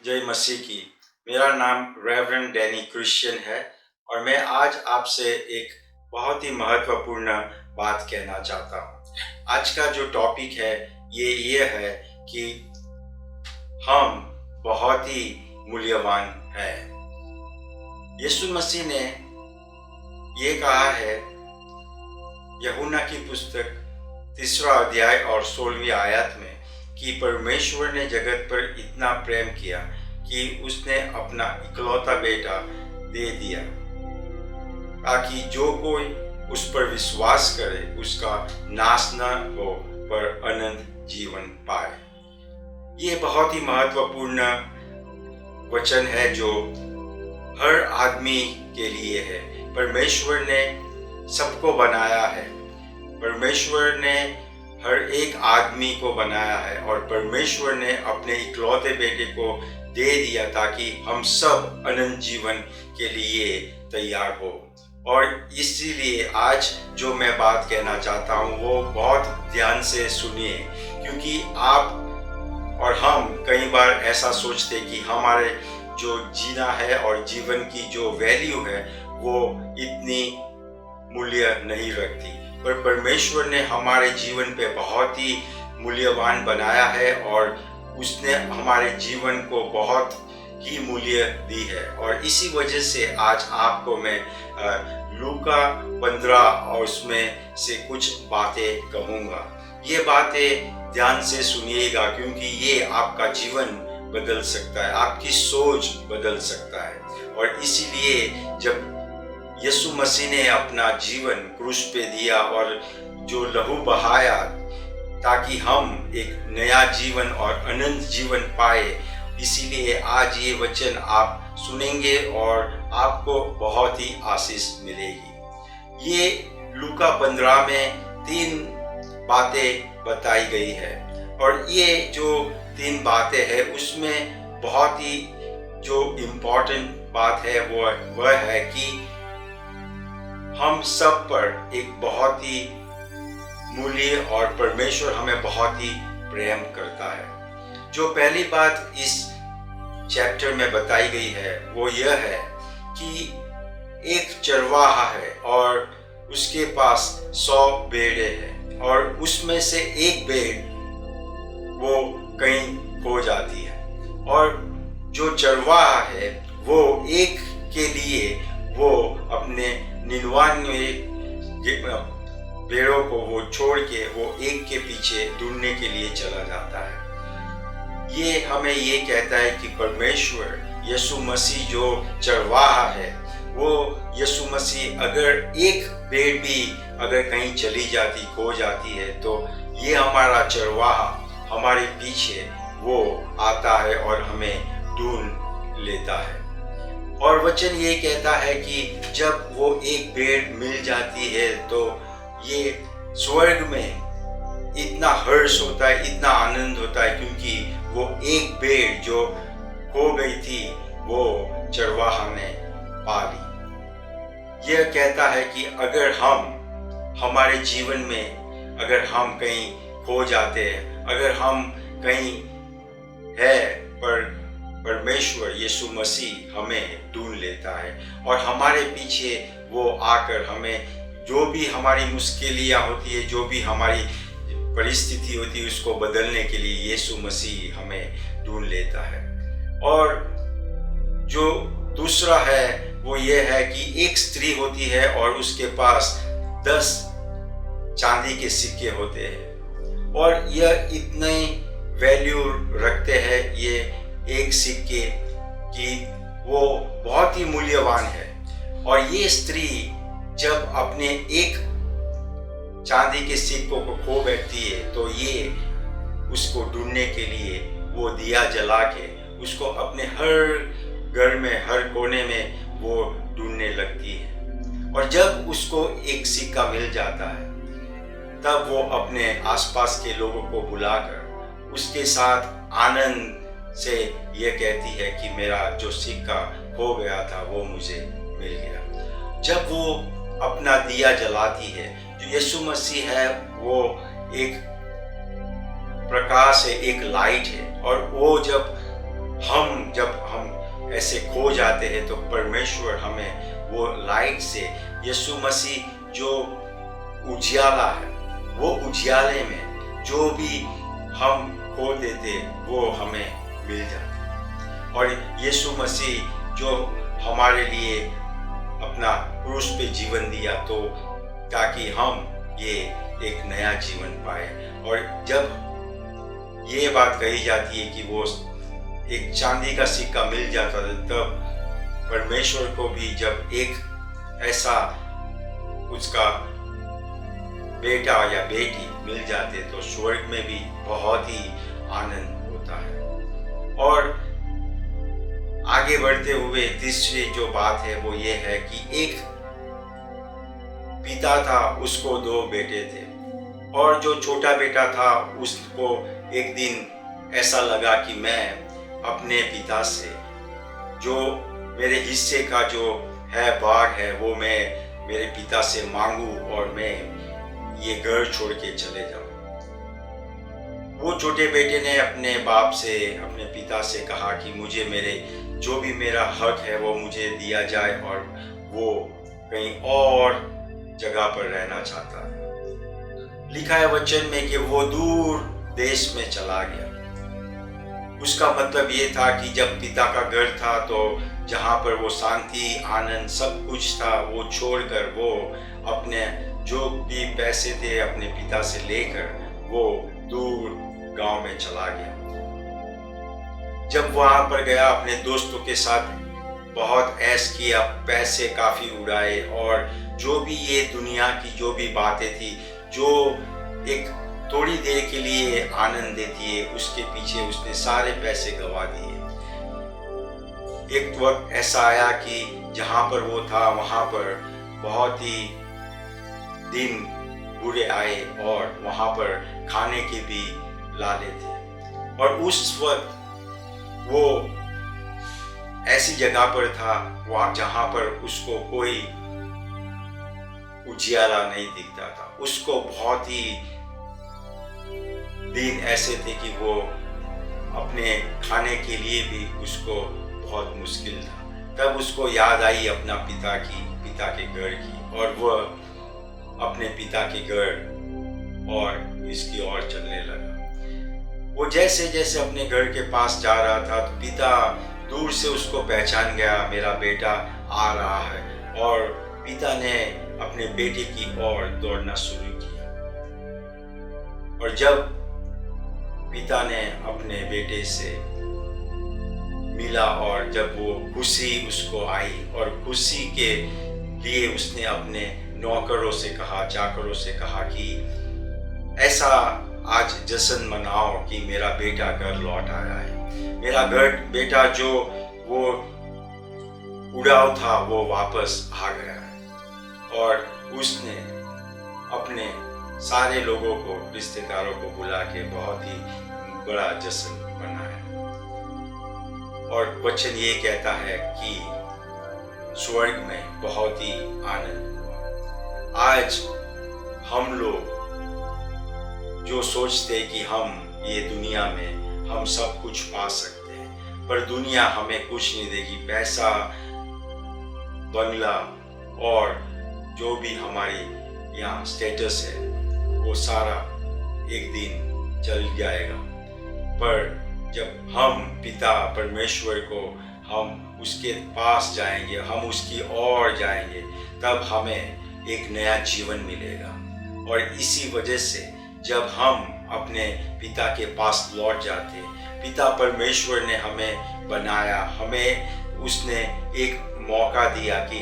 जय मसीह की। मेरा नाम रेवरेंड डैनी क्रिश्चियन है और मैं आज आपसे एक बहुत ही महत्वपूर्ण बात कहना चाहता हूँ। आज का जो टॉपिक है ये है कि हम बहुत ही मूल्यवान हैं। यीशु मसीह ने ये कहा है यूहन्ना की पुस्तक 3 अध्याय और 16वीं आयत में कि परमेश्वर ने जगत पर इतना प्रेम किया कि उसने अपना इकलौता बेटा दे दिया ताकि जो कोई उस पर विश्वास करे उसका नाश न हो पर अनंत जीवन पाए। ये बहुत ही महत्वपूर्ण वचन है जो हर आदमी के लिए है। परमेश्वर ने सबको बनाया है, परमेश्वर ने हर एक आदमी को बनाया है और परमेश्वर ने अपने इकलौते बेटे को दे दिया ताकि हम सब अनंत जीवन के लिए तैयार हो। और इसीलिए आज जो मैं बात कहना चाहता हूँ वो बहुत ध्यान से सुनिए, क्योंकि आप और हम कई बार ऐसा सोचते कि हमारे जो जीना है और जीवन की जो वैल्यू है वो इतनी मूल्य नहीं रखती, पर परमेश्वर ने हमारे जीवन पे बहुत ही मूल्यवान बनाया है और उसने हमारे जीवन को बहुत ही मूल्य दी है। और इसी वजह से आज आपको मैं लूका 15 और उसमें से कुछ बातें कहूँगा। ये बातें ध्यान से सुनिएगा, क्योंकि ये आपका जीवन बदल सकता है, आपकी सोच बदल सकता है। और इसीलिए जब यीशु मसीह ने अपना जीवन क्रूस पे दिया और जो लहू बहाया ताकि हम एक नया जीवन और अनंत जीवन पाए, इसीलिए आज ये वचन आप सुनेंगे और आपको बहुत ही आशीष मिलेगी। ये लूका 15 में 3 बातें बताई गई है और ये जो 3 बातें हैं उसमें बहुत ही जो इम्पोर्टेंट बात है वह है कि हम सब पर एक बहुत ही मूल्य और परमेश्वर हमें बहुत ही प्रेम करता है। जो पहली बात इस चैप्टर में बताई गई है वो यह है कि एक चरवाहा है और उसके पास 100 भेड़ें हैं और उसमें से एक भेड़ वो कहीं खो जाती है और जो चरवाहा है वो एक के लिए वो अपने 99 भेड़ों को वो छोड़ के वो एक के पीछे ढूंढने के लिए चला जाता है। ये हमें ये कहता है कि परमेश्वर यीशु मसीह जो चरवाहा है, वो यीशु मसीह अगर एक भेड़ भी अगर कहीं चली जाती खो जाती है तो ये हमारा चरवाहा हमारे पीछे वो आता है और हमें ढूंढ लेता है। और वचन ये कहता है कि जब वो एक भेड़ मिल जाती है तो ये स्वर्ग में इतना हर्ष होता है, इतना आनंद होता है, क्योंकि वो एक भेड़ जो खो गई थी वो चरवाहा ने पा ली। यह कहता है कि अगर हम हमारे जीवन में अगर हम कहीं खो जाते हैं, अगर हम कहीं है पर परमेश्वर यीशु मसीह हमें ढूंढ लेता है और हमारे पीछे वो आकर हमें जो भी हमारी मुश्किलियाँ होती है, जो भी हमारी परिस्थिति होती है, उसको बदलने के लिए यीशु मसीह हमें ढूंढ लेता है। और जो दूसरा है वो ये है कि एक स्त्री होती है और उसके पास 10 चांदी के सिक्के होते हैं और यह इतने वैल्यू रखते हैं ये एक सिक्के कि वो बहुत ही मूल्यवान है। और ये स्त्री जब अपने एक चांदी के सिक्कों को खो बैठती है तो ये उसको ढूंढने के लिए वो दिया जला के उसको अपने हर घर में हर कोने में वो ढूंढने लगती है। और जब उसको एक सिक्का मिल जाता है तब वो अपने आसपास के लोगों को बुलाकर उसके साथ आनंद से ये कहती है कि मेरा जो सिक्का खो गया था वो मुझे मिल गया। जब वो अपना दिया जलाती है, जो यीशु मसीह है वो एक प्रकाश है, एक लाइट है, और वो जब जब हम ऐसे खो जाते हैं तो परमेश्वर हमें वो लाइट से, यीशु मसीह जो उजियाला है, वो उजियाले में जो भी हम खो देते वो हमें मिल जाता। और यीशु मसीह जो हमारे लिए अपना क्रूस पे जीवन दिया तो ताकि हम ये एक नया जीवन पाए। और जब ये बात कही जाती है कि वो एक चांदी का सिक्का मिल जाता था, तब परमेश्वर को भी जब एक ऐसा उसका बेटा या बेटी मिल जाते तो स्वर्ग में भी बहुत ही आनंद होता है। और आगे बढ़ते हुए तीसरी जो बात है वो ये है कि एक पिता था, उसको 2 बेटे थे, और जो छोटा बेटा था उसको एक दिन ऐसा लगा कि मैं अपने पिता से जो मेरे हिस्से का जो है भाग है वो मैं मेरे पिता से मांगू और मैं ये घर छोड़ के चले जाऊं। वो छोटे बेटे ने अपने बाप से, अपने पिता से कहा कि मुझे मेरे जो भी मेरा हक है वो मुझे दिया जाए, और वो कहीं और जगह पर रहना चाहता है। लिखा है वचन में कि वो दूर देश में चला गया। उसका मतलब ये था कि जब पिता का घर था तो जहाँ पर वो शांति, आनंद, सब कुछ था, वो छोड़कर वो अपने जो भी पैसे थे अपने पिता से लेकर वो दूर गांव में चला गया। जब वहां पर गया अपने दोस्तों के साथ बहुत ऐश किया, पैसे काफी उड़ाए, और जो भी ये दुनिया की जो भी बातें थी जो एक थोड़ी देर के लिए आनंद देती है, उसके पीछे उसने सारे पैसे गंवा दिए। एक वक्त ऐसा आया कि जहाँ पर वो था वहाँ पर बहुत ही दिन बुरे आए और वहाँ पर खाने के भी लाले थे। और उस वक्त वो ऐसी जगह पर था वहाँ जहाँ पर उसको कोई उजियाला नहीं दिखता था। उसको बहुत ही दिन ऐसे थे कि वो अपने खाने के लिए भी उसको बहुत मुश्किल था। तब उसको याद आई अपना पिता के घर की, और वह अपने पिता के घर और इसकी ओर चलने लगा। वो जैसे जैसे अपने घर के पास जा रहा था तो पिता दूर से उसको पहचान गया, मेरा बेटा आ रहा है, और पिता ने अपने बेटे की ओर दौड़ना शुरू किया। और जब पिता ने अपने बेटे से मिला और जब वो खुशी उसको आई और खुशी के लिए उसने अपने नौकरों से कहा, चाकरों से कहा कि ऐसा आज जश्न मनाओ कि मेरा बेटा घर लौट आया है। मेरा बेटा जो वो उड़ाव था वो वापस आ गया है। और उसने अपने सारे लोगों को, रिश्तेदारों को बुला के बहुत ही बड़ा जश्न मनाया। और वचन ये कहता है कि स्वर्ग में बहुत ही आनंद हुआ। आज हम लोग जो सोचते हैं कि हम ये दुनिया में हम सब कुछ पा सकते हैं, पर दुनिया हमें कुछ नहीं देगी। पैसा, बंगला और जो भी हमारी यहाँ स्टेटस है वो सारा एक दिन चल जाएगा। पर जब हम पिता परमेश्वर को हम उसके पास जाएंगे, हम उसकी ओर जाएंगे, तब हमें एक नया जीवन मिलेगा। और इसी वजह से जब हम अपने पिता के पास लौट जाते हैं, पिता परमेश्वर ने हमें बनाया, हमें उसने एक मौका दिया कि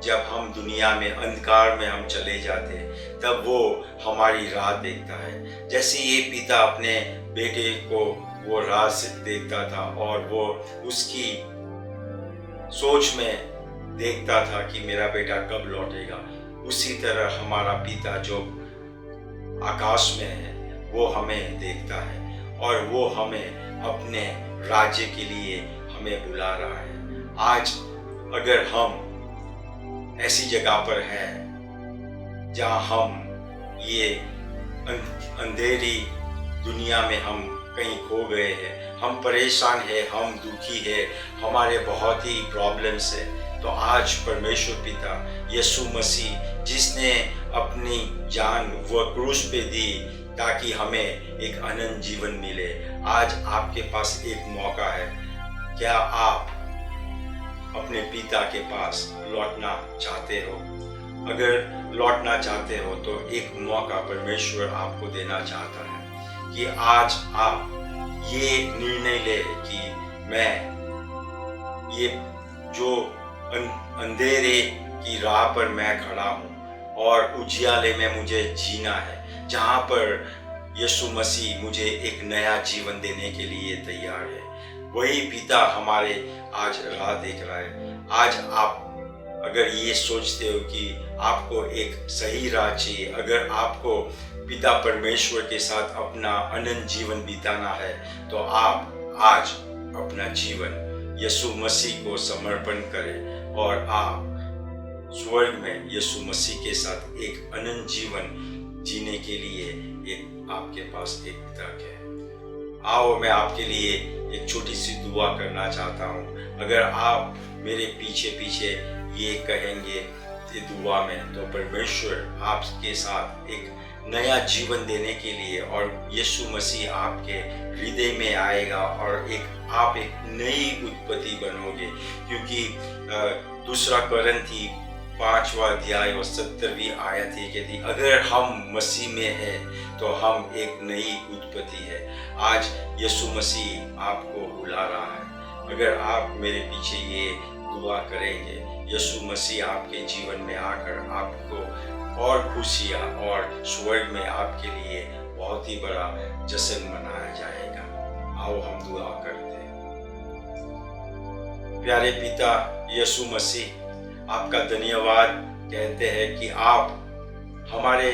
जब हम दुनिया में अंधकार में हम चले जाते हैं तब वो हमारी राह देखता है। जैसे ये पिता अपने बेटे को वो राह से देखता था और वो उसकी सोच में देखता था कि मेरा बेटा कब लौटेगा, उसी तरह हमारा पिता जो आकाश में है वो हमें देखता है और वो हमें अपने राज्य के लिए हमें बुला रहा है। आज अगर हम ऐसी जगह पर हैं जहाँ हम ये अंधेरी दुनिया में हम कहीं खो गए हैं, हम परेशान हैं, हम दुखी हैं, हमारे बहुत ही प्रॉब्लम्स है, तो आज परमेश्वर पिता यीशु मसीह जिसने अपनी जान वो क्रूस पे दी ताकि हमें एक अनंत जीवन मिले, आज आपके पास एक मौका है। क्या आप अपने पिता के पास लौटना चाहते हो? अगर लौटना चाहते हो तो एक मौका परमेश्वर आपको देना चाहता है कि आज आप ये निर्णय ले कि मैं ये जो अंधेरे की राह पर मैं खड़ा हूँ और उजियाले में मुझे जीना है, जहाँ पर यीशु मसीह मुझे एक नया जीवन देने के लिए तैयार है। वही पिता हमारे आज राह देख रहा है। आज आप अगर ये सोचते हो कि आपको एक सही राह चाहिए, अगर आपको पिता परमेश्वर के साथ अपना अनंत जीवन बिताना है, तो आप आज अपना जीवन यीशु मसीह को समर्पण करें और आप स्वर्ग में यीशु मसीह के साथ एक अनंत जीवन जीने के लिए एक आपके पास एक तक है। आओ मैं आपके लिए एक छोटी सी दुआ करना चाहता हूँ। अगर आप मेरे पीछे पीछे ये कहेंगे ये दुआ में, तो परमेश्वर आपके साथ एक नया जीवन देने के लिए और यीशु मसीह आपके हृदय में आएगा और आप एक नई उत्पत्ति बनोगे। क्योंकि दूसरा कोरिन्थी 5वां अध्याय और 17वीं आयत ये कहती, अगर हम मसीह में हैं तो हम एक नई उत्पत्ति है। आज यीशु मसीह आपको बुला रहा है। अगर आप मेरे पीछे ये दुआ करेंगे, यीशु मसीह आपके जीवन में आकर आपको और खुशियाँ और स्वर्ग में आपके लिए बहुत ही बड़ा जश्न मनाया जाएगा। आओ हम दुआ करते हैं। प्यारे पिता यीशु मसीह, आपका धन्यवाद कहते हैं कि आप हमारे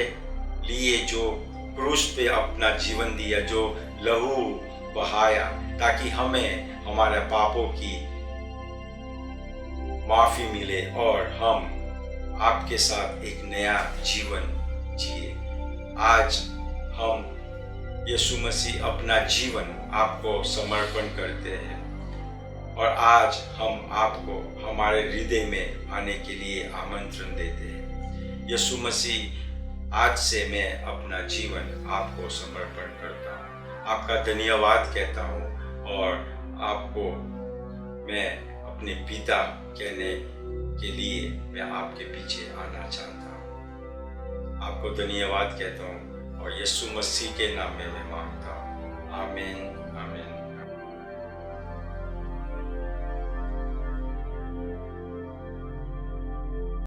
लिए जो क्रूस पे अपना जीवन दिया, जो लहू बहाया, ताकि हमें हमारे पापों की माफ़ी मिले और हम आपके साथ एक नया जीवन जिए। आज हम यीशु मसीह अपना जीवन आपको समर्पण करते हैं और आज हम आपको हमारे हृदय में आने के लिए आमंत्रण देते हैं। यीशु मसीह, आज से मैं अपना जीवन आपको समर्पण करता हूँ, आपका धन्यवाद कहता हूँ और आपको मैं अपने पिता कहने के लिए मैं आपके पीछे आना चाहता हूँ। आपको धन्यवाद कहता हूँ और यीशु मसीह के नाम में मैं मांगता हूँ। आमीन।